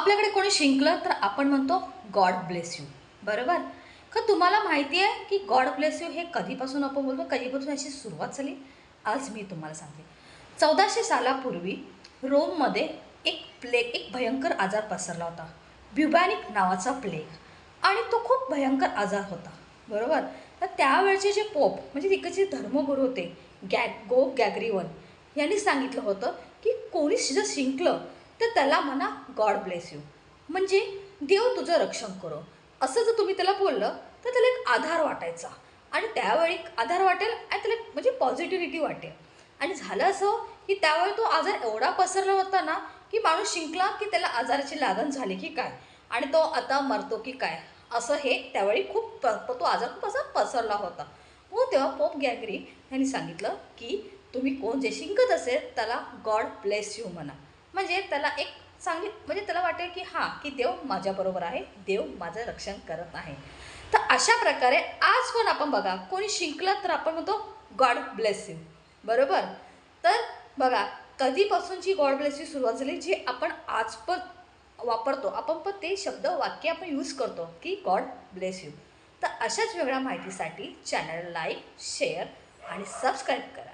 आपल्याकडे कोणी शिंकलं तर आपण म्हणतो गॉड ब्लेस यू, बरोबर? का तुम्हाला माहिती आहे की गॉड ब्लेस यू हे कधीपासून आपण बोलतो, कधीपासून याची सुरुवात झाली? आज मी तुम्हाला सांगते. 1400 सालापूर्वी रोममध्ये एक भयंकर आजार पसरला होता, ब्युबॅनिक नावाचा प्लेग. आणि तो खूप भयंकर आजार होता, बरोबर? तर त्यावेळचे जे पोप म्हणजे तिकडचे धर्मगुरू होते, गॅग्रिवन यांनी सांगितलं होतं की कोणी जर शिंकलं तर त्याला म्हणा गॉड ब्लेस यू, म्हणजे देव तुझं रक्षण करो. असं जर तुम्ही त्याला बोललं तर त्याला एक आधार वाटायचा. आणि त्यावेळी आधार वाटेल आणि त्याला म्हणजे पॉझिटिव्हिटी वाटेल. आणि झालं असं की त्यावेळी तो आजार एवढा पसरला होता ना की माणूस शिंकला की त्याला आजाराची लागण झाली की काय आणि तो आता मरतो की काय, असं हे त्यावेळी खूप तो आजार खूप असा पसरला होता. मग तेव्हा पोप गॅग्री यांनी सांगितलं की तुम्ही कोण जे शिंकत असेल त्याला गॉड ब्लेस यू म्हणा, म्हणजे त्याला एक चांगली म्हणजे त्याला वाटेल की हां की देव माझ्याबरोबर आहे, देव माझं रक्षण करत आहे. तर अशा प्रकारे आज पण आपण बघा कोणी शिंकलं तर आपण म्हणतो गॉड ब्लेस यू, बरोबर? तर बघा कधीपासूनची गॉड ब्लेस यू सुरुवात झाली, जी आपण आज पण वापरतो. आपण पण ते शब्द वाक्य आपण यूज करतो की गॉड ब्लेस यू. तर अशाच वेगळ्या माहितीसाठी चॅनल लाईक, शेअर आणि सबस्क्राईब करा.